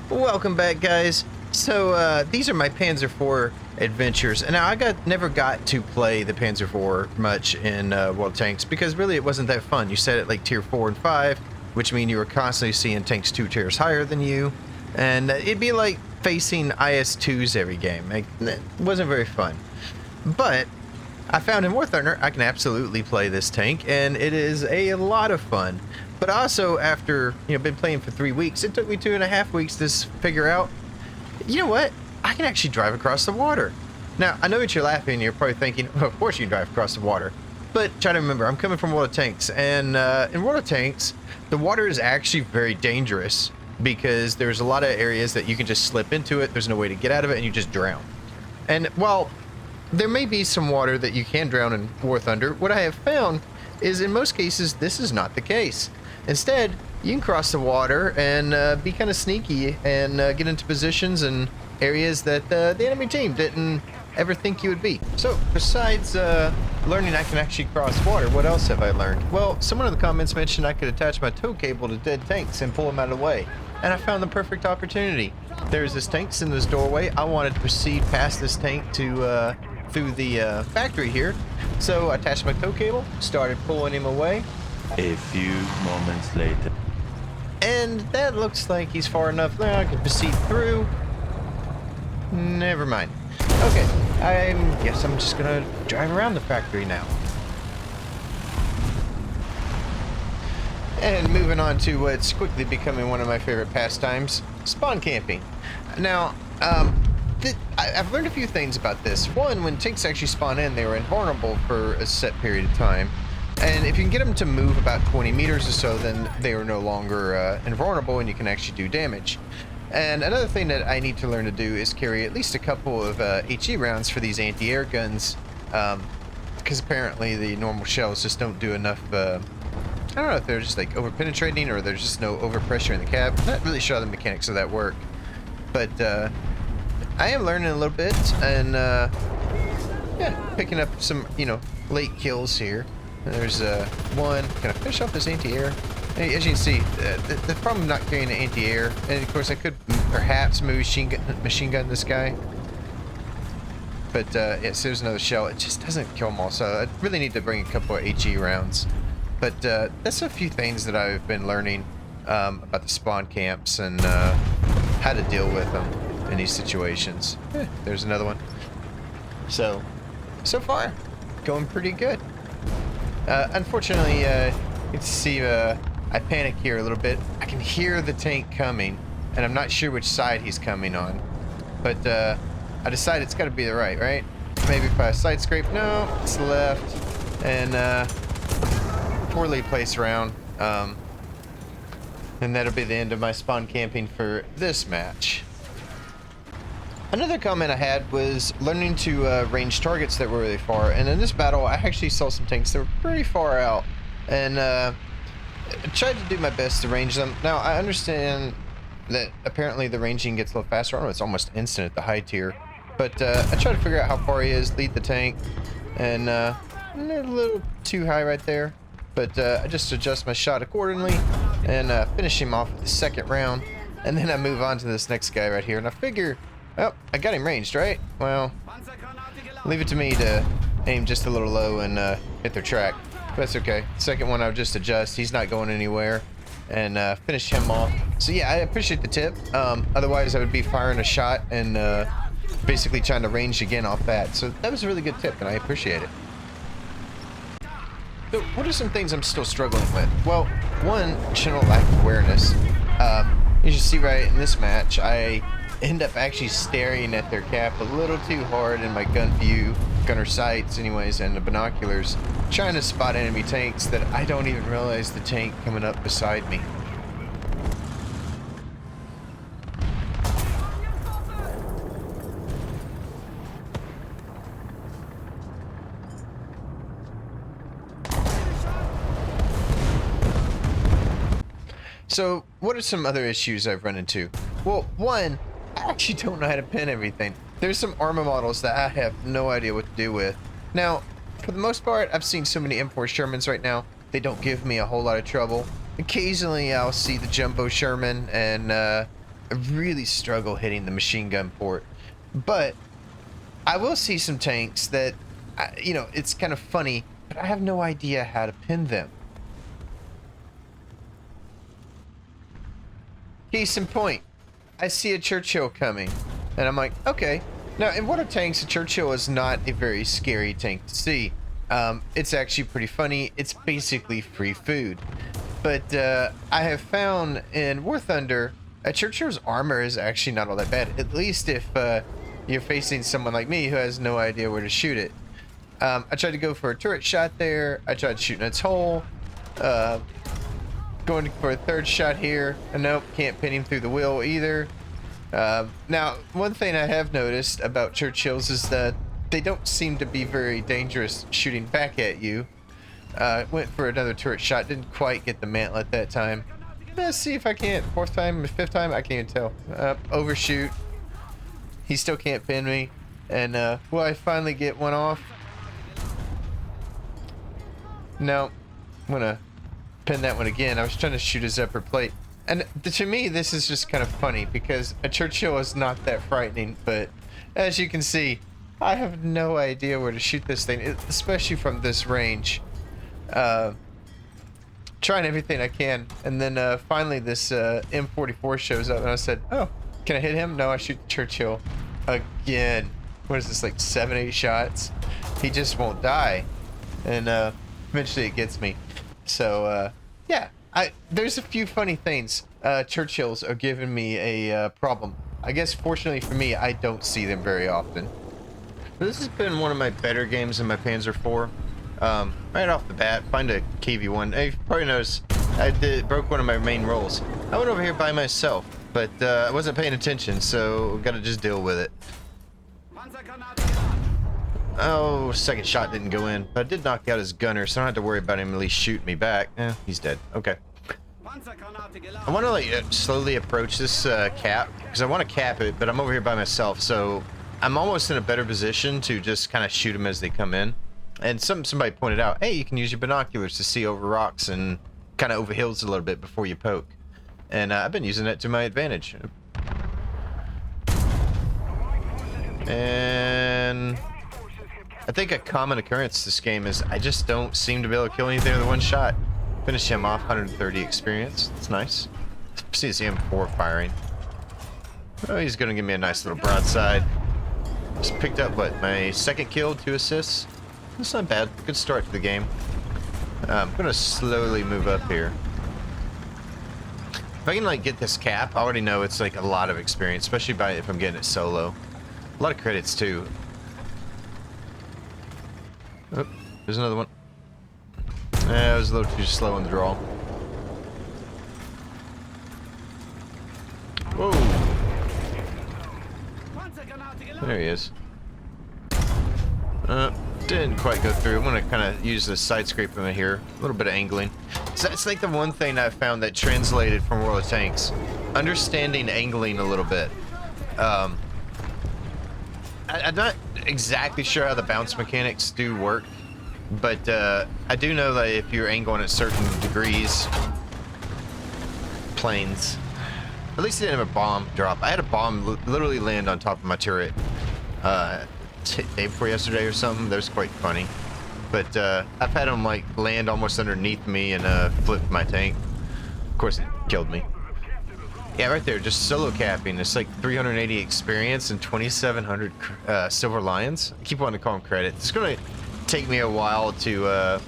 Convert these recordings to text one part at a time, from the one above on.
Welcome back, guys. So these are my Panzer IV adventures, and now never got to play the Panzer IV much in World of Tanks because really it wasn't that fun. You set it like tier 4 and 5, which mean you were constantly seeing tanks 2 tiers higher than you, and it'd be like facing IS-2s every game. It wasn't very fun. But I found in War Thunder I can absolutely play this tank, and it is a lot of fun. But also, after been playing for 3 weeks, it took me 2.5 weeks to figure out, you know what? I can actually drive across the water. Now, I know that you're laughing. You're probably thinking, well, of course you can drive across the water. But try to remember, I'm coming from World of Tanks, and in World of Tanks, the water is actually very dangerous because there's a lot of areas that you can just slip into it. There's no way to get out of it, and you just drown. And while there may be some water that you can drown in War Thunder, what I have found is in most cases, this is not the case. Instead, you can cross the water and be kind of sneaky and get into positions and areas that the enemy team didn't ever think you would be. So, besides learning I can actually cross water, what else have I learned? Well, someone in the comments mentioned I could attach my tow cable to dead tanks and pull them out of the way. And I found the perfect opportunity. There's this tank in this doorway. I wanted to proceed past this tank to through the factory here. So I attached my tow cable, started pulling him away. A few moments later. And that looks like he's far enough now. I can proceed through. Never mind. Okay, I guess I'm just gonna drive around the factory now. And moving on to what's quickly becoming one of my favorite pastimes, spawn camping. Now, I've learned a few things about this. One, when tanks actually spawn in, they were invulnerable for a set period of time. And if you can get them to move about 20 meters or so, then they are no longer invulnerable and you can actually do damage. And another thing that I need to learn to do is carry at least a couple of HE rounds for these anti-air guns, because apparently the normal shells just don't do enough. I don't know if they're just like over-penetrating or there's just no overpressure in the cab. I'm not really sure how the mechanics of that work. But I am learning a little bit and yeah, picking up some, late kills here. There's one. Can I finish off this anti-air? As you can see, the problem of not carrying an anti-air, and of course I could perhaps machine gun this guy. But yes, there's another shell. It just doesn't kill them all, so I really need to bring a couple of HE rounds. But that's a few things that I've been learning about the spawn camps and how to deal with them in these situations. There's another one. So far, going pretty good. Unfortunately, you can see I panic here a little bit. I can hear the tank coming, and I'm not sure which side he's coming on. But I decided it's got to be the right? Maybe if I side scrape. No, it's the left. And poorly placed round. And that'll be the end of my spawn camping for this match. Another comment I had was learning to range targets that were really far, and in this battle I actually saw some tanks that were pretty far out, and I tried to do my best to range them. Now I understand that apparently the ranging gets a little faster. I don't know, it's almost instant at the high tier, but I try to figure out how far he is, lead the tank, and a little too high right there, but I just adjust my shot accordingly and finish him off with the second round, and then I move on to this next guy right here, and I figure, oh, I got him ranged, right? Well, leave it to me to aim just a little low and hit their track. But that's okay. Second one, I'll just adjust. He's not going anywhere. And finish him off. So yeah, I appreciate the tip. Otherwise, I would be firing a shot and basically trying to range again off that. So that was a really good tip, and I appreciate it. So what are some things I'm still struggling with? Well, one, general lack of awareness. As you see right in this match, I end up actually staring at their cap a little too hard in my gun view, gunner sights anyways, and the binoculars, trying to spot enemy tanks that I don't even realize the tank coming up beside me. So, what are some other issues I've run into? Well, one, I actually don't know how to pin everything. There's some armor models that I have no idea what to do with. Now, for the most part, I've seen so many M4 Shermans right now, they don't give me a whole lot of trouble. Occasionally, I'll see the Jumbo Sherman, and I really struggle hitting the machine gun port. But I will see some tanks that, you know, it's kind of funny, but I have no idea how to pin them. Case in point, I see a Churchill coming, and I'm like, okay. Now, in water tanks, a Churchill is not a very scary tank to see. It's actually pretty funny. It's basically free food. But I have found in War Thunder, a Churchill's armor is actually not all that bad. At least if you're facing someone like me who has no idea where to shoot it. I tried to go for a turret shot there. I tried shooting its hull. Going for a third shot here. And nope, can't pin him through the wheel either. Now, one thing I have noticed about Churchills is that they don't seem to be very dangerous shooting back at you. Went for another turret shot, didn't quite get the mantle at that time. Let's see if I can't. Fourth time, fifth time, I can't even tell. Overshoot. He still can't pin me. And will I finally get one off? No. I'm gonna pin that one again. I was trying to shoot his upper plate. And to me, this is just kind of funny because a Churchill is not that frightening, but as you can see, I have no idea where to shoot this thing, especially from this range. Trying everything I can, and then finally this M44 shows up, and I said, oh, can I hit him? No, I shoot the Churchill again. What is this, like 7, 8 shots? He just won't die, and eventually it gets me. So yeah, there's a few funny things. Churchills are giving me a problem. I guess fortunately for me, I don't see them very often. This has been one of my better games in my Panzer IV. Right off the bat, find a KV-1. Hey, you probably noticed I broke one of my main rolls. I went over here by myself, but I wasn't paying attention, so gotta just deal with it. Oh, second shot didn't go in, but I did knock out his gunner, so I don't have to worry about him at least shooting me back. He's dead. Okay. I want to like slowly approach this cap, because I want to cap it, but I'm over here by myself, so I'm almost in a better position to just kind of shoot them as they come in. And somebody pointed out, hey, you can use your binoculars to see over rocks and kind of over hills a little bit before you poke. And I've been using it to my advantage. And I think a common occurrence this game is I just don't seem to be able to kill anything with one shot. Finish him off, 130 experience. That's nice. See his M4 firing. Oh, he's gonna give me a nice little broadside. Just picked up, what, my second kill, 2 assists. That's not bad. Good start to the game. I'm gonna slowly move up here. If I can like get this cap, I already know it's like a lot of experience, especially if I'm getting it solo. A lot of credits too. Oh, there's another one. I was a little too slow on the draw. Whoa! There he is. Didn't quite go through. I'm gonna kind of use the side scraping here. A little bit of angling. So it's like the one thing I've found that translated from World of Tanks. Understanding angling a little bit. I'm not exactly sure how the bounce mechanics do work, but I do know that if you're angling at certain degrees, planes. At least I didn't have a bomb drop. I had a bomb literally land on top of my turret. Day before yesterday or something. That was quite funny. But I've had them like land almost underneath me and flip my tank. Of course, it killed me. Yeah, right there, just solo capping. It's like 380 experience and 2,700 silver lions. I keep wanting to call them credit. It's gonna take me a while to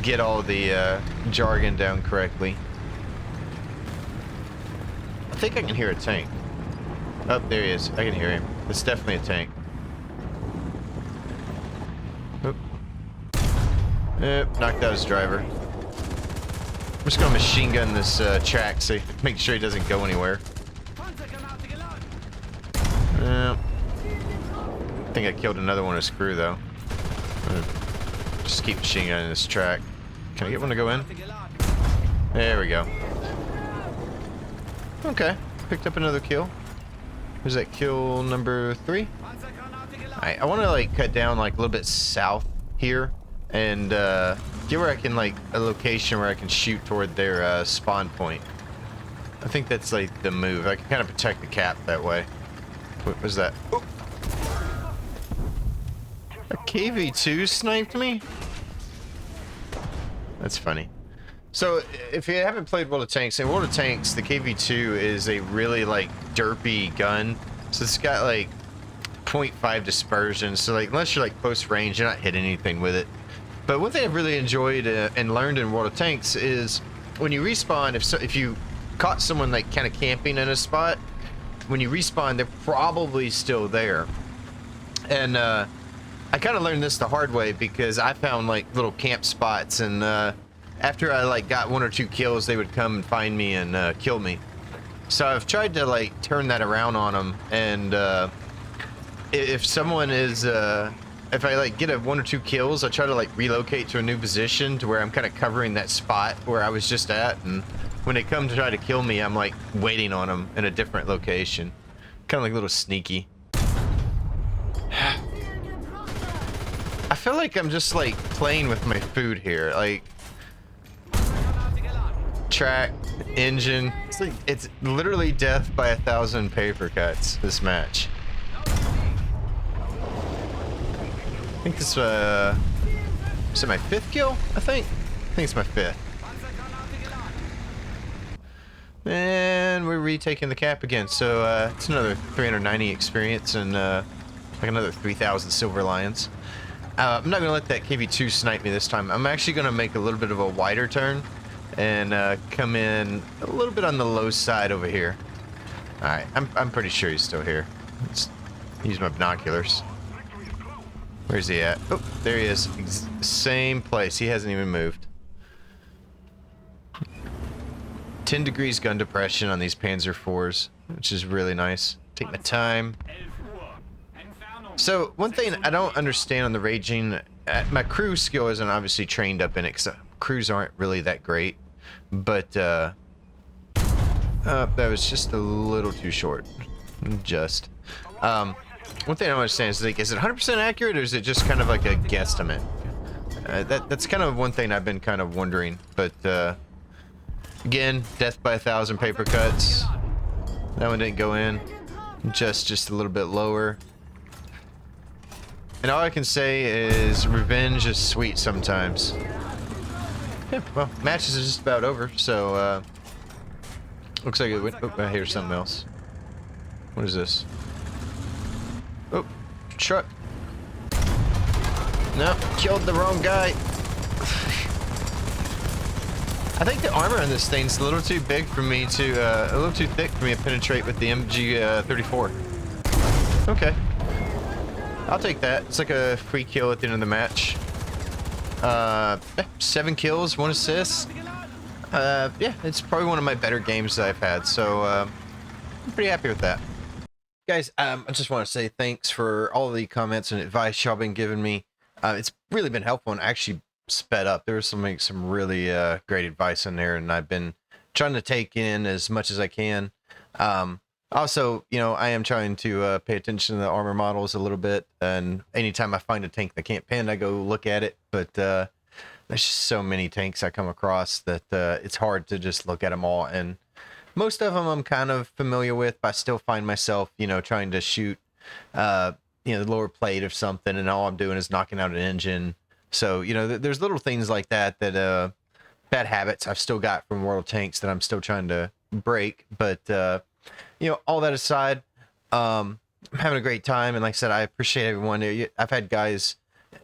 get all the jargon down correctly. I think I can hear a tank. Oh, there he is. I can hear him. It's definitely a tank. Yep, knocked out his driver. I'm just gonna machine gun this track, so make sure he doesn't go anywhere. I think I killed another one of his crew though. Just keep machine gunning this track. Can I get one to go in? There we go. Okay, picked up another kill. Where's that kill number 3? Alright, I want to like cut down like a little bit south here. And get where I can, like, a location where I can shoot toward their spawn point. I think that's like the move. I can kind of protect the cap that way. What was that? Oh. A KV-2 sniped me? That's funny. So, if you haven't played World of Tanks, in World of Tanks, the KV-2 is a really, like, derpy gun. So it's got, like, 0.5 dispersion. So, like, unless you're, like, close range, you're not hitting anything with it. But one thing I've really enjoyed and learned in World of Tanks is when you respawn, if you caught someone, like, kind of camping in a spot, when you respawn, they're probably still there. And, I kind of learned this the hard way because I found, like, little camp spots, and, after I, like, got 1 or 2 kills, they would come and find me and, kill me. So I've tried to, like, turn that around on them, and, if someone is, if I, like, get 1 or 2 kills, I try to, like, relocate to a new position to where I'm kind of covering that spot where I was just at, and when they come to try to kill me, I'm, like, waiting on them in a different location. Kind of like a little sneaky. I feel like I'm just, like, playing with my food here, like... Track, engine, it's literally death by 1,000 paper cuts, this match. I think this, is it my 5th kill? I think it's my 5th. And we're retaking the cap again, so, it's another 390 experience and, like another 3,000 silver lions. I'm not gonna let that KV-2 snipe me this time. I'm actually gonna make a little bit of a wider turn and come in a little bit on the low side over here. All right, I'm pretty sure he's still here. Let's use my binoculars. Where's he at? Oh, there he is. Same place. He hasn't even moved. 10 degrees gun depression on these Panzer IVs, which is really nice. Take my time. So one thing I don't understand on the Raging, my crew skill isn't obviously trained up in it because crews aren't really that great. But, that was just a little too short. Just. One thing I don't understand is, like, is it 100% accurate or is it just kind of like a guesstimate? That's kind of one thing I've been kind of wondering. But, again, death by 1,000 paper cuts. That one didn't go in. Just a little bit lower. And all I can say is revenge is sweet sometimes. Yeah, well, matches is just about over, so, looks like it went. Oh, I hear something else. What is this? Oh, truck. No, killed the wrong guy. I think the armor on this thing's a little too big for me to, a little too thick for me to penetrate with the MG34. Okay. I'll take that. It's like a free kill at the end of the match. 7 kills, 1 assist. Yeah, it's probably one of my better games that I've had, so I'm pretty happy with that. Guys, I just want to say thanks for all the comments and advice y'all been giving me. It's really been helpful and actually sped up. There was some really great advice in there, and I've been trying to take in as much as I can. Also, you know, I am trying to pay attention to the armor models a little bit, and anytime I find a tank that can't pin, I go look at it. But there's just so many tanks I come across that it's hard to just look at them all. And most of them I'm kind of familiar with, but I still find myself, you know, trying to shoot, you know, the lower plate of something, and all I'm doing is knocking out an engine. So, you know, there's little things like that that bad habits I've still got from World of Tanks that I'm still trying to break, but you know, all that aside, I'm having a great time, and like I said, I appreciate everyone. I've had guys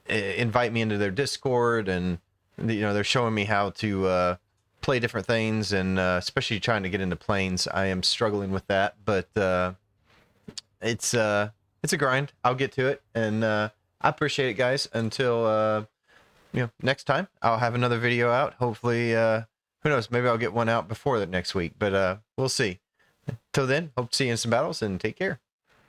invite me into their Discord, and you know, they're showing me how to play different things, and especially trying to get into planes. I am struggling with that, but it's a grind. I'll get to it, and I appreciate it, guys. Until you know, next time, I'll have another video out. Hopefully, who knows? Maybe I'll get one out before the next week, but we'll see. Till then, hope to see you in some battles, and take care.